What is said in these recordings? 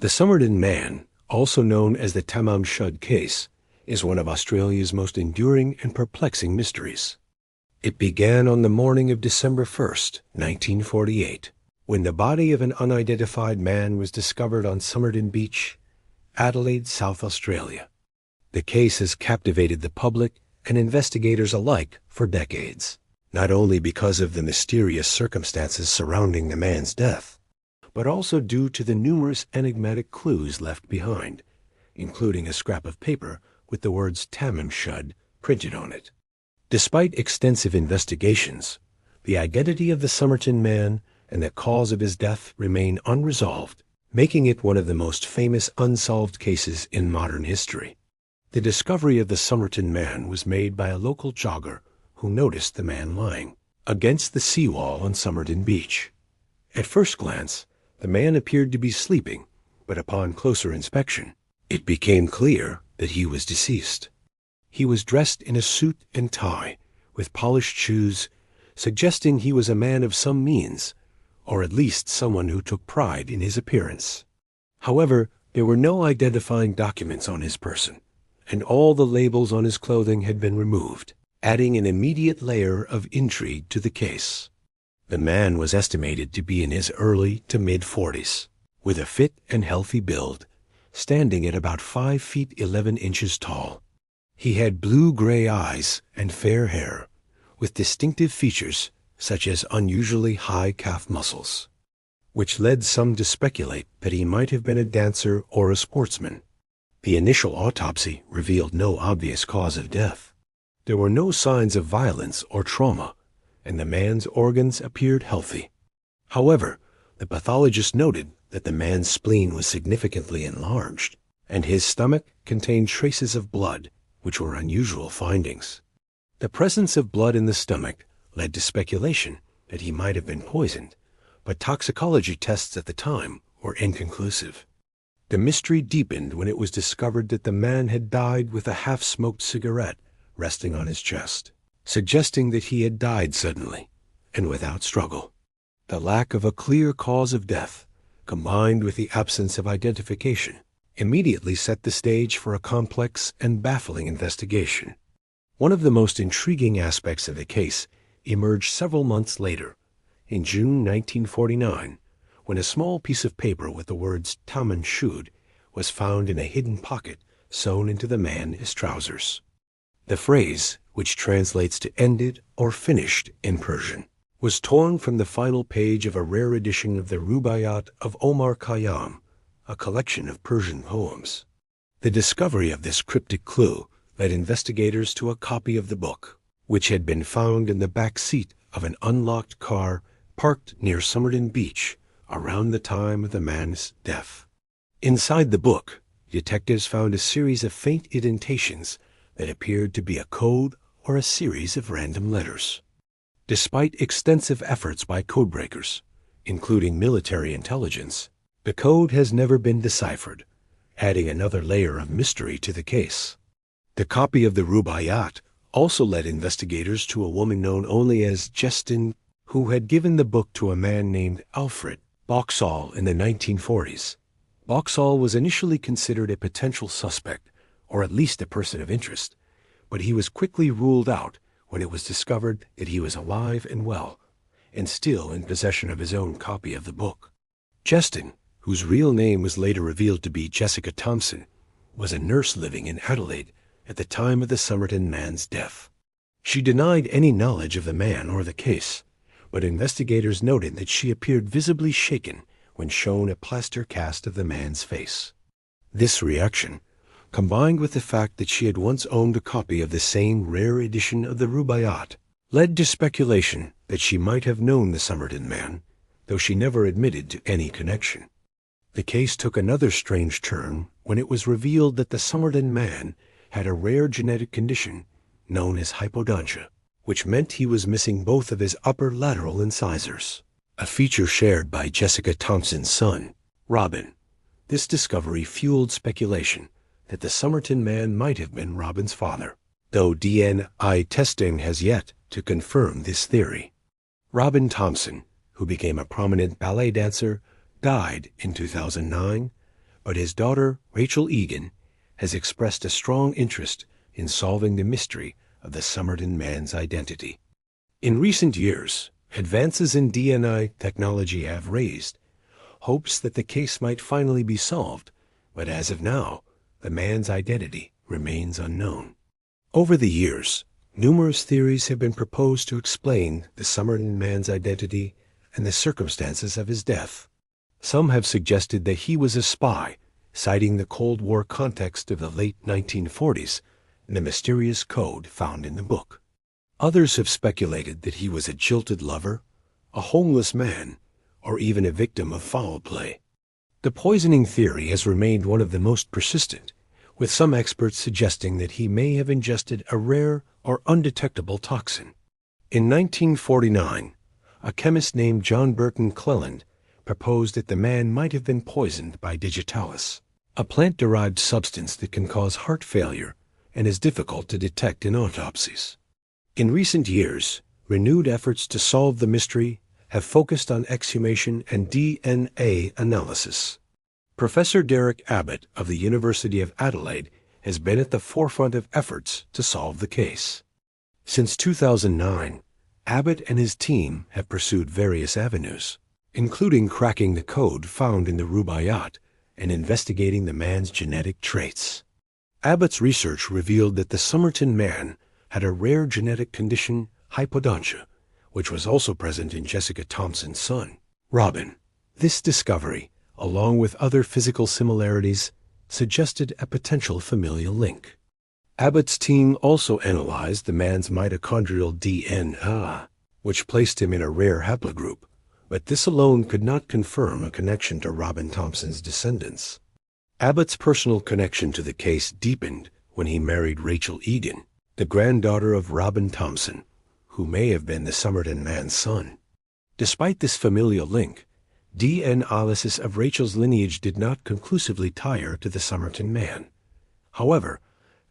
The Somerton Man, also known as the Tamam Shud case, is one of Australia's most enduring and perplexing mysteries. It began on the morning of December 1st, 1948, when the body of an unidentified man was discovered on Somerton Beach, Adelaide, South Australia. The case has captivated the public and investigators alike for decades, not only because of the mysterious circumstances surrounding the man's death, but also due to the numerous enigmatic clues left behind, including a scrap of paper with the words Tamam Shud printed on it. Despite extensive investigations, the identity of the Somerton Man and the cause of his death remain unresolved, making it one of the most famous unsolved cases in modern history. The discovery of the Somerton Man was made by a local jogger who noticed the man lying against the seawall on Somerton Beach. At first glance, the man appeared to be sleeping, but upon closer inspection, it became clear that he was deceased. He was dressed in a suit and tie, with polished shoes, suggesting he was a man of some means, or at least someone who took pride in his appearance. However, there were no identifying documents on his person, and all the labels on his clothing had been removed, adding an immediate layer of intrigue to the case. The man was estimated to be in his early to mid-40s, with a fit and healthy build, standing at about 5 feet 11 inches tall. He had blue-gray eyes and fair hair, with distinctive features such as unusually high calf muscles, which led some to speculate that he might have been a dancer or a sportsman. The initial autopsy revealed no obvious cause of death. There were no signs of violence or trauma, and the man's organs appeared healthy. However, the pathologist noted that the man's spleen was significantly enlarged, and his stomach contained traces of blood, which were unusual findings. The presence of blood in the stomach led to speculation that he might have been poisoned, but toxicology tests at the time were inconclusive. The mystery deepened when it was discovered that the man had died with a half-smoked cigarette resting on his chest, suggesting that he had died suddenly and without struggle. The lack of a clear cause of death, combined with the absence of identification, immediately set the stage for a complex and baffling investigation. One of the most intriguing aspects of the case emerged several months later, in June 1949, when a small piece of paper with the words Tamam Shud was found in a hidden pocket sewn into the man's trousers. The phrase, which translates to ended or finished in Persian, was torn from the final page of a rare edition of the Rubaiyat of Omar Khayyam, a collection of Persian poems. The discovery of this cryptic clue led investigators to a copy of the book, which had been found in the back seat of an unlocked car parked near Somerton Beach around the time of the man's death. Inside the book, detectives found a series of faint indentations that appeared to be a code or a series of random letters. Despite extensive efforts by codebreakers, including military intelligence, the code has never been deciphered, adding another layer of mystery to the case. The copy of the Rubaiyat also led investigators to a woman known only as Justin, who had given the book to a man named Alfred Boxall in the 1940s. Boxall was initially considered a potential suspect, or at least a person of interest, but he was quickly ruled out when it was discovered that he was alive and well, and still in possession of his own copy of the book. Justin, whose real name was later revealed to be Jessica Thompson, was a nurse living in Adelaide at the time of the Somerton Man's death. She denied any knowledge of the man or the case, but investigators noted that she appeared visibly shaken when shown a plaster cast of the man's face. This reaction, combined with the fact that she had once owned a copy of the same rare edition of the Rubaiyat, led to speculation that she might have known the Somerton Man, though she never admitted to any connection. The case took another strange turn when it was revealed that the Somerton Man had a rare genetic condition known as hypodontia, which meant he was missing both of his upper lateral incisors, a feature shared by Jessica Thompson's son, Robin. This discovery fueled speculation that the Somerton Man might have been Robin's father, though DNA testing has yet to confirm this theory. Robin Thompson, who became a prominent ballet dancer, died in 2009, but his daughter, Rachel Egan, has expressed a strong interest in solving the mystery of the Somerton Man's identity. In recent years, advances in DNA technology have raised hopes that the case might finally be solved, but as of now, the man's identity remains unknown. Over the years, numerous theories have been proposed to explain the Somerton Man's identity and the circumstances of his death. Some have suggested that he was a spy, citing the Cold War context of the late 1940s and the mysterious code found in the book. Others have speculated that he was a jilted lover, a homeless man, or even a victim of foul play. The poisoning theory has remained one of the most persistent, with some experts suggesting that he may have ingested a rare or undetectable toxin. In 1949, a chemist named John Burton Cleland proposed that the man might have been poisoned by digitalis, a plant-derived substance that can cause heart failure and is difficult to detect in autopsies. In recent years, renewed efforts to solve the mystery have focused on exhumation and DNA analysis. Professor Derek Abbott of the University of Adelaide has been at the forefront of efforts to solve the case. Since 2009, Abbott and his team have pursued various avenues, including cracking the code found in the Rubaiyat and investigating the man's genetic traits. Abbott's research revealed that the Somerton Man had a rare genetic condition, hypodontia, which was also present in Jessica Thompson's son, Robin. This discovery, along with other physical similarities, suggested a potential familial link. Abbott's team also analyzed the man's mitochondrial DNA, which placed him in a rare haplogroup, but this alone could not confirm a connection to Robin Thompson's descendants. Abbott's personal connection to the case deepened when he married Rachel Egan, the granddaughter of Robin Thompson, who may have been the Somerton Man's son. Despite this familial link, DNA analysis of Rachel's lineage did not conclusively tie her to the Somerton Man. However,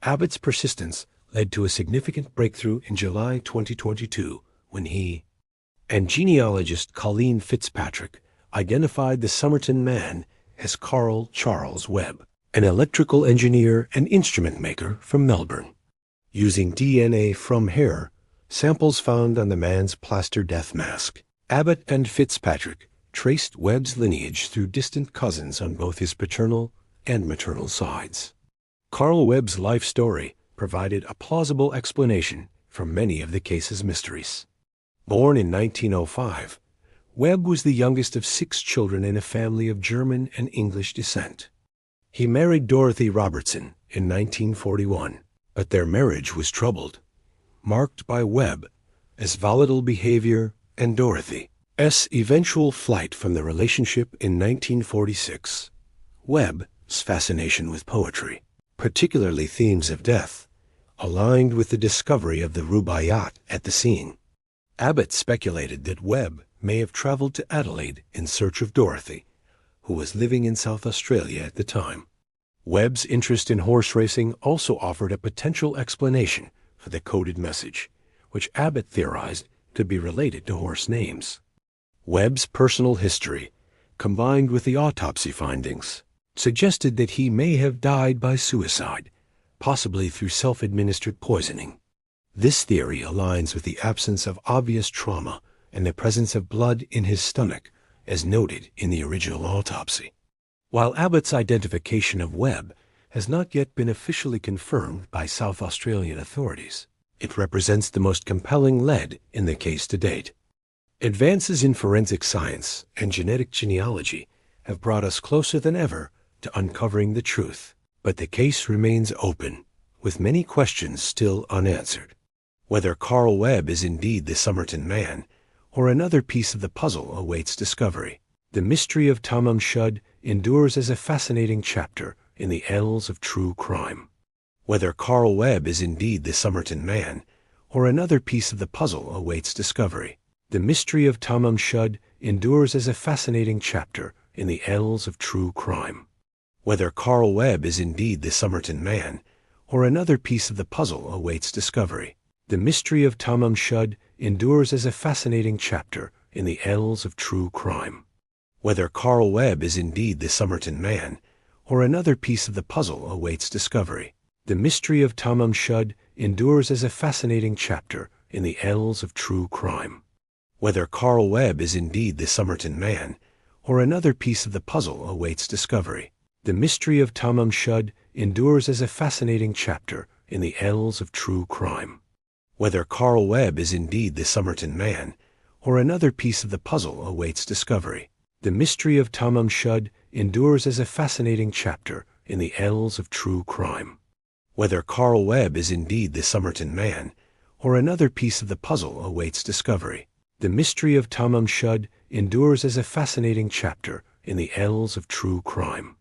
Abbott's persistence led to a significant breakthrough in July 2022 when he and genealogist Colleen Fitzpatrick identified the Somerton Man as Carl Charles Webb, an electrical engineer and instrument maker from Melbourne. Using DNA from hair, samples found on the man's plaster death mask, Abbott and Fitzpatrick traced Webb's lineage through distant cousins on both his paternal and maternal sides. Carl Webb's life story provided a plausible explanation for many of the case's mysteries. Born in 1905, Webb was the youngest of 6 children in a family of German and English descent. He married Dorothy Robertson in 1941, but their marriage was troubled, marked by Webb's volatile behavior and Dorothy's eventual flight from the relationship in 1946. Webb's fascination with poetry, particularly themes of death, aligned with the discovery of the Rubaiyat at the scene. Abbott speculated that Webb may have traveled to Adelaide in search of Dorothy, who was living in South Australia at the time. Webb's interest in horse racing also offered a potential explanation for the coded message, which Abbott theorized could be related to horse names. Webb's personal history, combined with the autopsy findings, suggested that he may have died by suicide, possibly through self-administered poisoning. This theory aligns with the absence of obvious trauma and the presence of blood in his stomach, as noted in the original autopsy. While Abbott's identification of Webb has not yet been officially confirmed by South Australian authorities, it represents the most compelling lead in the case to date. Advances in forensic science and genetic genealogy have brought us closer than ever to uncovering the truth, but the case remains open, with many questions still unanswered. Whether Carl Webb is indeed the Somerton Man, or another piece of the puzzle awaits discovery, the mystery of Tamam Shud endures as a fascinating chapter in the annals of true crime. Whether Carl Webb is indeed the Somerton Man, or another piece of the puzzle awaits discovery, the mystery of Tamam Shud endures as a fascinating chapter in the annals of true crime. Whether Carl Webb is indeed the Somerton Man, or another piece of the puzzle awaits discovery, the mystery of Tamam Shud endures as a fascinating chapter in the annals of true crime. Whether Carl Webb is indeed the Somerton Man, or another piece of the puzzle awaits discovery. The mystery of Tamam Shud endures as a fascinating chapter in the annals of true crime. Whether Carl Webb is indeed the Somerton Man, or another piece of the puzzle awaits discovery. The mystery of Tamam Shud endures as a fascinating chapter in the annals of true crime. Whether Carl Webb is indeed the Somerton Man, or another piece of the puzzle awaits discovery. The mystery of Tamam Shud endures as a fascinating chapter in the annals of true crime. Whether Carl Webb is indeed the Somerton Man, or another piece of the puzzle awaits discovery. The mystery of Tamam Shud endures as a fascinating chapter in the annals of true crime.